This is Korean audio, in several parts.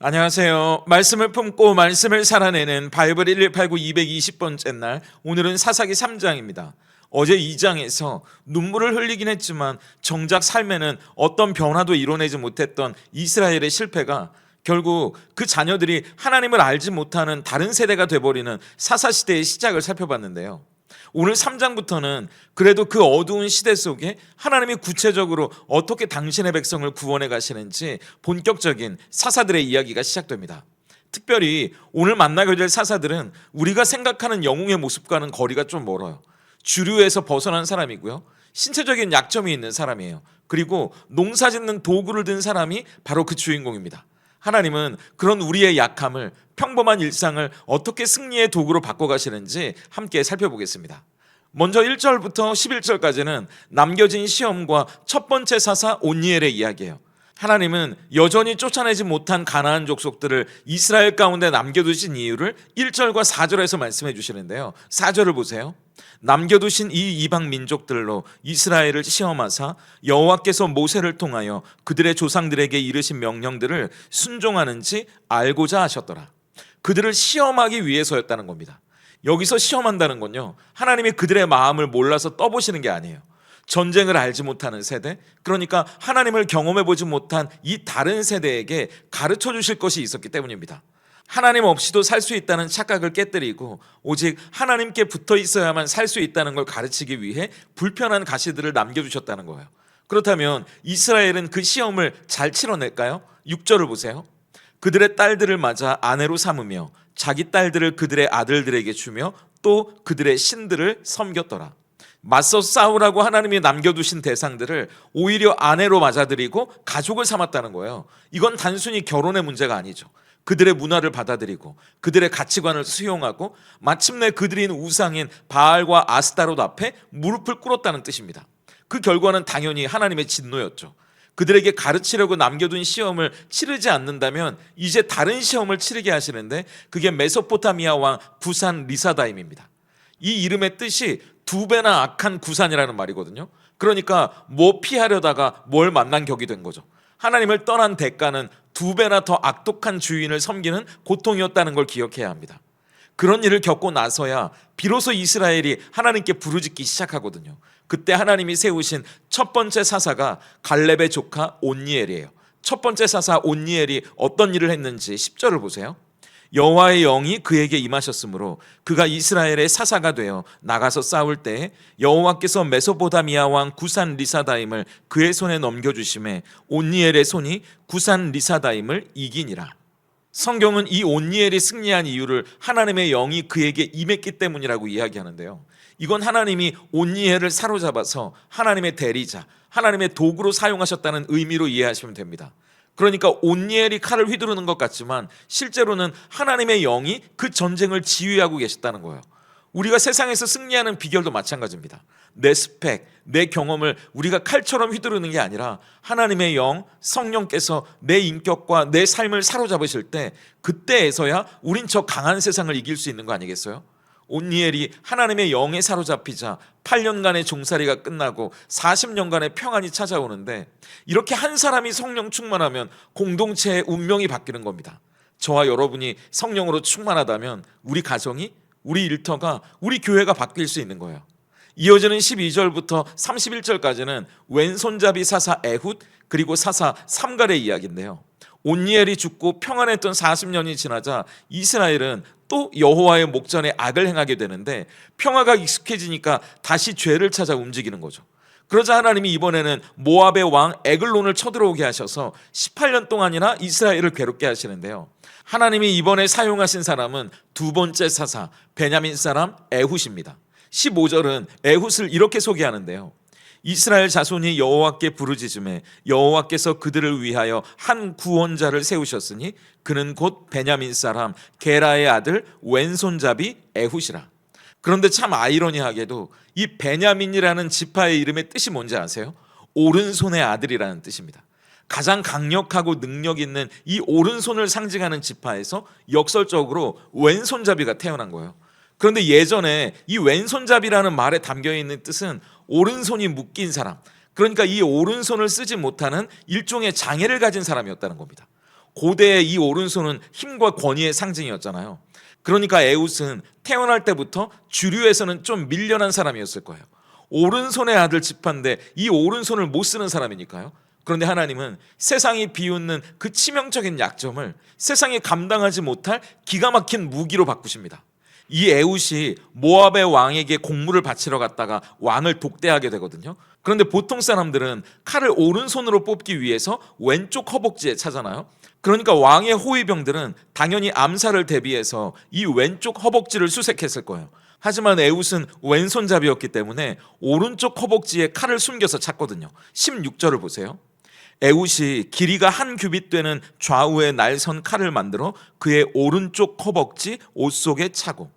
안녕하세요. 말씀을 품고 말씀을 살아내는 바이블 1189 220번째 날, 오늘은 사사기 3장입니다. 어제 2장에서 눈물을 흘리긴 했지만 정작 삶에는 어떤 변화도 이뤄내지 못했던 이스라엘의 실패가 결국 그 자녀들이 하나님을 알지 못하는 다른 세대가 돼버리는 사사시대의 시작을 살펴봤는데요. 오늘 3장부터는 그래도 그 어두운 시대 속에 하나님이 구체적으로 어떻게 당신의 백성을 구원해 가시는지 본격적인 사사들의 이야기가 시작됩니다. 특별히 오늘 만나게 될 사사들은 우리가 생각하는 영웅의 모습과는 거리가 좀 멀어요. 주류에서 벗어난 사람이고요, 신체적인 약점이 있는 사람이에요. 그리고 농사 짓는 도구를 든 사람이 바로 그 주인공입니다. 하나님은 그런 우리의 약함을, 평범한 일상을 어떻게 승리의 도구로 바꿔가시는지 함께 살펴보겠습니다. 먼저 1절부터 11절까지는 남겨진 시험과 첫 번째 사사 온니엘의 이야기예요. 하나님은 여전히 쫓아내지 못한 가나안 족속들을 이스라엘 가운데 남겨두신 이유를 1절과 4절에서 말씀해 주시는데요. 4절을 보세요. 남겨두신 이 이방 민족들로 이스라엘을 시험하사 여호와께서 모세를 통하여 그들의 조상들에게 이르신 명령들을 순종하는지 알고자 하셨더라. 그들을 시험하기 위해서였다는 겁니다. 여기서 시험한다는 건요, 하나님이 그들의 마음을 몰라서 떠보시는 게 아니에요. 전쟁을 알지 못하는 세대, 그러니까 하나님을 경험해 보지 못한 이 다른 세대에게 가르쳐 주실 것이 있었기 때문입니다. 하나님 없이도 살 수 있다는 착각을 깨뜨리고 오직 하나님께 붙어 있어야만 살 수 있다는 걸 가르치기 위해 불편한 가시들을 남겨주셨다는 거예요. 그렇다면 이스라엘은 그 시험을 잘 치러낼까요? 6절을 보세요. 그들의 딸들을 맞아 아내로 삼으며 자기 딸들을 그들의 아들들에게 주며 또 그들의 신들을 섬겼더라. 맞서 싸우라고 하나님이 남겨두신 대상들을 오히려 아내로 맞아들이고 가족을 삼았다는 거예요. 이건 단순히 결혼의 문제가 아니죠. 그들의 문화를 받아들이고 그들의 가치관을 수용하고 마침내 그들인 우상인 바알과 아스타롯 앞에 무릎을 꿇었다는 뜻입니다. 그 결과는 당연히 하나님의 진노였죠. 그들에게 가르치려고 남겨둔 시험을 치르지 않는다면 이제 다른 시험을 치르게 하시는데, 그게 메소포타미아 왕 구산 리사다임입니다. 이 이름의 뜻이 두 배나 악한 구산이라는 말이거든요. 그러니까 뭐 피하려다가 뭘 만난 격이 된 거죠. 하나님을 떠난 대가는 두 배나 더 악독한 주인을 섬기는 고통이었다는 걸 기억해야 합니다. 그런 일을 겪고 나서야 비로소 이스라엘이 하나님께 부르짖기 시작하거든요. 그때 하나님이 세우신 첫 번째 사사가 갈렙의 조카 온니엘이에요. 첫 번째 사사 온니엘이 어떤 일을 했는지 10절을 보세요. 여호와의 영이 그에게 임하셨으므로 그가 이스라엘의 사사가 되어 나가서 싸울 때에 여호와께서 메소포타미아 왕 구산 리사다임을 그의 손에 넘겨주심에 온니엘의 손이 구산 리사다임을 이기니라. 성경은 이 온니엘이 승리한 이유를 하나님의 영이 그에게 임했기 때문이라고 이야기하는데요. 이건 하나님이 온니엘을 사로잡아서 하나님의 대리자, 하나님의 도구로 사용하셨다는 의미로 이해하시면 됩니다. 그러니까 온니엘이 칼을 휘두르는 것 같지만 실제로는 하나님의 영이 그 전쟁을 지휘하고 계셨다는 거예요. 우리가 세상에서 승리하는 비결도 마찬가지입니다. 내 스펙, 내 경험을 우리가 칼처럼 휘두르는 게 아니라 하나님의 영, 성령께서 내 인격과 내 삶을 사로잡으실 때, 그때에서야 우린 저 강한 세상을 이길 수 있는 거 아니겠어요? 온니엘이 하나님의 영에 사로잡히자 8년간의 종살이가 끝나고 40년간의 평안이 찾아오는데, 이렇게 한 사람이 성령 충만하면 공동체의 운명이 바뀌는 겁니다. 저와 여러분이 성령으로 충만하다면 우리 가정이, 우리 일터가, 우리 교회가 바뀔 수 있는 거예요. 이어지는 12절부터 31절까지는 왼손잡이 사사 에훗, 그리고 사사 삼갈의 이야기인데요. 온니엘이 죽고 평안했던 40년이 지나자 이스라엘은 또 여호와의 목전에 악을 행하게 되는데, 평화가 익숙해지니까 다시 죄를 찾아 움직이는 거죠. 그러자 하나님이 이번에는 모압의 왕 에글론을 쳐들어오게 하셔서 18년 동안이나 이스라엘을 괴롭게 하시는데요. 하나님이 이번에 사용하신 사람은 두 번째 사사 베냐민 사람 에훗입니다. 15절은 에훗을 이렇게 소개하는데요. 이스라엘 자손이 여호와께 부르짖음에 여호와께서 그들을 위하여 한 구원자를 세우셨으니 그는 곧 베냐민 사람 게라의 아들 왼손잡이 에훗이라. 그런데 참 아이러니하게도 이 베냐민이라는 지파의 이름의 뜻이 뭔지 아세요? 오른손의 아들이라는 뜻입니다. 가장 강력하고 능력 있는 이 오른손을 상징하는 지파에서 역설적으로 왼손잡이가 태어난 거예요. 그런데 예전에 이 왼손잡이라는 말에 담겨있는 뜻은 오른손이 묶인 사람, 그러니까 이 오른손을 쓰지 못하는 일종의 장애를 가진 사람이었다는 겁니다. 고대의 이 오른손은 힘과 권위의 상징이었잖아요. 그러니까 에웃은 태어날 때부터 주류에서는 좀 밀려난 사람이었을 거예요. 오른손의 아들 지파인데 이 오른손을 못 쓰는 사람이니까요. 그런데 하나님은 세상이 비웃는 그 치명적인 약점을 세상이 감당하지 못할 기가 막힌 무기로 바꾸십니다. 이 에웃이 모압의 왕에게 공물을 바치러 갔다가 왕을 독대하게 되거든요. 그런데 보통 사람들은 칼을 오른손으로 뽑기 위해서 왼쪽 허벅지에 차잖아요. 그러니까 왕의 호위병들은 당연히 암살을 대비해서 이 왼쪽 허벅지를 수색했을 거예요. 하지만 에웃은 왼손잡이였기 때문에 오른쪽 허벅지에 칼을 숨겨서 찼거든요. 16절을 보세요. 에웃이 길이가 한 규빗 되는 좌우에 날선 칼을 만들어 그의 오른쪽 허벅지 옷 속에 차고,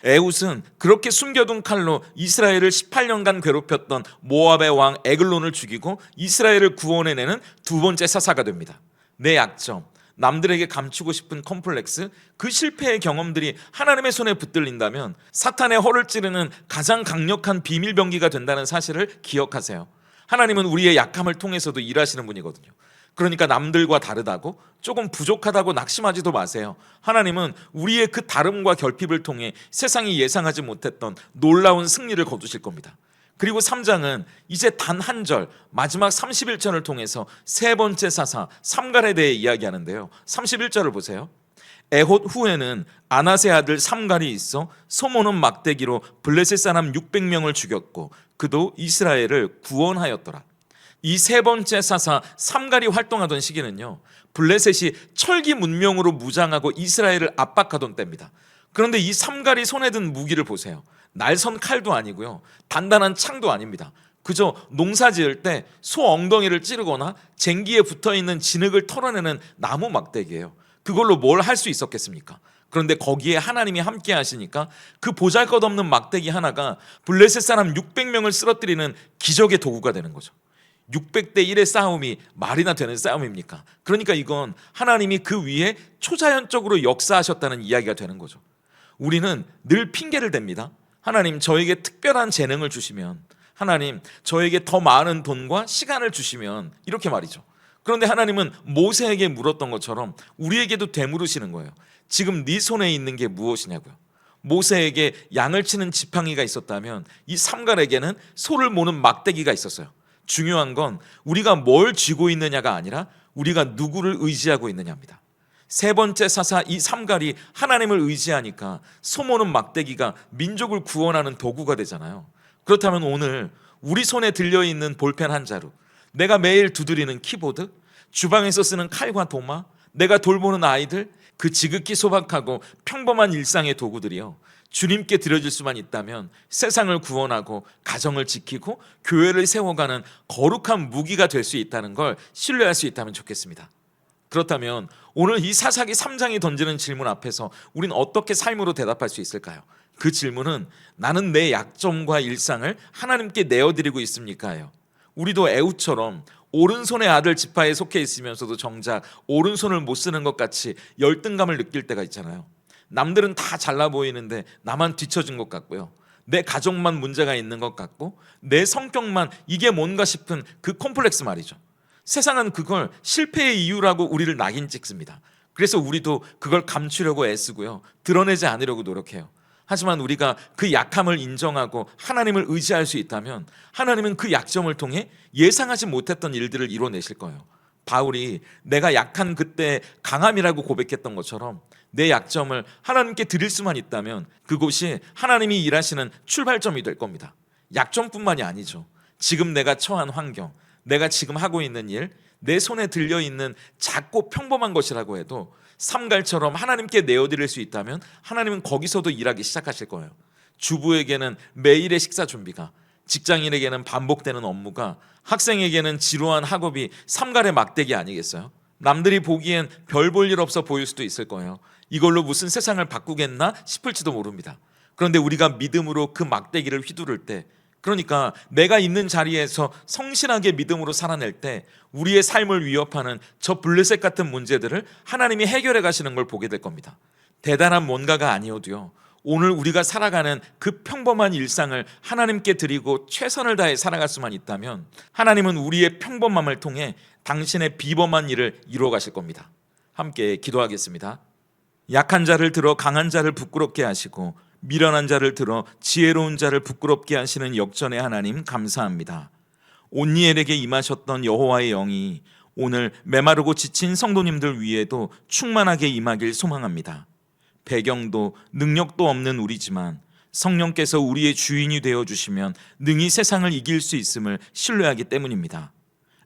에웃은 그렇게 숨겨둔 칼로 이스라엘을 18년간 괴롭혔던 모압의 왕 에글론을 죽이고 이스라엘을 구원해내는 두 번째 사사가 됩니다. 내 약점, 남들에게 감추고 싶은 컴플렉스, 그 실패의 경험들이 하나님의 손에 붙들린다면 사탄의 허를 찌르는 가장 강력한 비밀병기가 된다는 사실을 기억하세요. 하나님은 우리의 약함을 통해서도 일하시는 분이거든요. 그러니까 남들과 다르다고 조금 부족하다고 낙심하지도 마세요. 하나님은 우리의 그 다름과 결핍을 통해 세상이 예상하지 못했던 놀라운 승리를 거두실 겁니다. 그리고 3장은 이제 단 한 절, 마지막 31절을 통해서 세 번째 사사 삼갈에 대해 이야기하는데요. 31절을 보세요. 에톳 후에는 아낫의 아들 삼갈이 있어 소모는 막대기로 블레셋 사람 600명을 죽였고 그도 이스라엘을 구원하였더라. 이 세 번째 사사 삼갈이 활동하던 시기는요, 블레셋이 철기 문명으로 무장하고 이스라엘을 압박하던 때입니다. 그런데 이 삼갈이 손에 든 무기를 보세요. 날선 칼도 아니고요, 단단한 창도 아닙니다. 그저 농사 지을 때 소 엉덩이를 찌르거나 쟁기에 붙어있는 진흙을 털어내는 나무 막대기예요. 그걸로 뭘 할 수 있었겠습니까? 그런데 거기에 하나님이 함께 하시니까 그 보잘것없는 막대기 하나가 블레셋 사람 600명을 쓰러뜨리는 기적의 도구가 되는 거죠. 600대 1의 싸움이 말이나 되는 싸움입니까? 그러니까 이건 하나님이 그 위에 초자연적으로 역사하셨다는 이야기가 되는 거죠. 우리는 늘 핑계를 댑니다. 하나님, 저에게 특별한 재능을 주시면, 하나님, 저에게 더 많은 돈과 시간을 주시면, 이렇게 말이죠. 그런데 하나님은 모세에게 물었던 것처럼 우리에게도 되물으시는 거예요. 지금 네 손에 있는 게 무엇이냐고요. 모세에게 양을 치는 지팡이가 있었다면 이 삼갈에게는 소를 모는 막대기가 있었어요. 중요한 건 우리가 뭘 쥐고 있느냐가 아니라 우리가 누구를 의지하고 있느냐입니다. 세 번째 사사 이 삼갈이 하나님을 의지하니까 소모는 막대기가 민족을 구원하는 도구가 되잖아요. 그렇다면 오늘 우리 손에 들려있는 볼펜 한 자루, 내가 매일 두드리는 키보드, 주방에서 쓰는 칼과 도마, 내가 돌보는 아이들, 그 지극히 소박하고 평범한 일상의 도구들이요, 주님께 드려질 수만 있다면 세상을 구원하고 가정을 지키고 교회를 세워가는 거룩한 무기가 될 수 있다는 걸 신뢰할 수 있다면 좋겠습니다. 그렇다면 오늘 이 사사기 3장이 던지는 질문 앞에서 우린 어떻게 삶으로 대답할 수 있을까요? 그 질문은 나는 내 약점과 일상을 하나님께 내어드리고 있습니까요? 우리도 에웃처럼 오른손의 아들 지파에 속해 있으면서도 정작 오른손을 못 쓰는 것 같이 열등감을 느낄 때가 있잖아요. 남들은 다 잘나 보이는데 나만 뒤처진 것 같고요, 내 가족만 문제가 있는 것 같고 내 성격만 이게 뭔가 싶은 그 콤플렉스 말이죠. 세상은 그걸 실패의 이유라고 우리를 낙인 찍습니다. 그래서 우리도 그걸 감추려고 애쓰고요, 드러내지 않으려고 노력해요. 하지만 우리가 그 약함을 인정하고 하나님을 의지할 수 있다면 하나님은 그 약점을 통해 예상하지 못했던 일들을 이뤄내실 거예요. 바울이 내가 약한 그때 강함이라고 고백했던 것처럼 내 약점을 하나님께 드릴 수만 있다면 그곳이 하나님이 일하시는 출발점이 될 겁니다. 약점뿐만이 아니죠. 지금 내가 처한 환경, 내가 지금 하고 있는 일, 내 손에 들려있는 작고 평범한 것이라고 해도 삼갈처럼 하나님께 내어드릴 수 있다면 하나님은 거기서도 일하기 시작하실 거예요. 주부에게는 매일의 식사 준비가, 직장인에게는 반복되는 업무가, 학생에게는 지루한 학업이 삼갈의 막대기 아니겠어요? 남들이 보기엔 별 볼 일 없어 보일 수도 있을 거예요. 이걸로 무슨 세상을 바꾸겠나 싶을지도 모릅니다. 그런데 우리가 믿음으로 그 막대기를 휘두를 때, 그러니까 내가 있는 자리에서 성실하게 믿음으로 살아낼 때 우리의 삶을 위협하는 저 블레셋 같은 문제들을 하나님이 해결해 가시는 걸 보게 될 겁니다. 대단한 뭔가가 아니어도요, 오늘 우리가 살아가는 그 평범한 일상을 하나님께 드리고 최선을 다해 살아갈 수만 있다면 하나님은 우리의 평범함을 통해 당신의 비범한 일을 이루어 가실 겁니다. 함께 기도하겠습니다. 약한 자를 들어 강한 자를 부끄럽게 하시고 미련한 자를 들어 지혜로운 자를 부끄럽게 하시는 역전의 하나님 감사합니다. 온니엘에게 임하셨던 여호와의 영이 오늘 메마르고 지친 성도님들 위에도 충만하게 임하길 소망합니다. 배경도 능력도 없는 우리지만 성령께서 우리의 주인이 되어주시면 능히 세상을 이길 수 있음을 신뢰하기 때문입니다.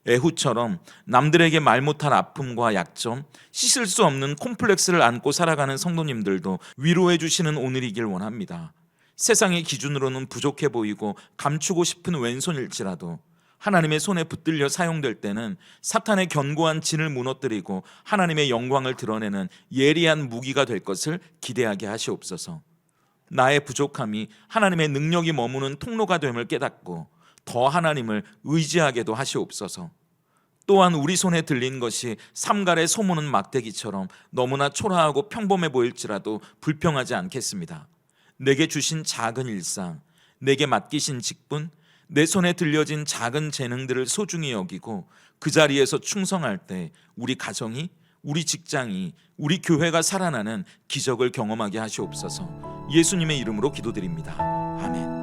에훗처럼 남들에게 말 못할 아픔과 약점, 씻을 수 없는 콤플렉스를 안고 살아가는 성도님들도 위로해 주시는 오늘이길 원합니다. 세상의 기준으로는 부족해 보이고 감추고 싶은 왼손일지라도 하나님의 손에 붙들려 사용될 때는 사탄의 견고한 진을 무너뜨리고 하나님의 영광을 드러내는 예리한 무기가 될 것을 기대하게 하시옵소서. 나의 부족함이 하나님의 능력이 머무는 통로가 됨을 깨닫고 더 하나님을 의지하게도 하시옵소서. 또한 우리 손에 들린 것이 삼갈의 소무는 막대기처럼 너무나 초라하고 평범해 보일지라도 불평하지 않겠습니다. 내게 주신 작은 일상, 내게 맡기신 직분, 내 손에 들려진 작은 재능들을 소중히 여기고 그 자리에서 충성할 때 우리 가정이, 우리 직장이, 우리 교회가 살아나는 기적을 경험하게 하시옵소서. 예수님의 이름으로 기도드립니다. 아멘.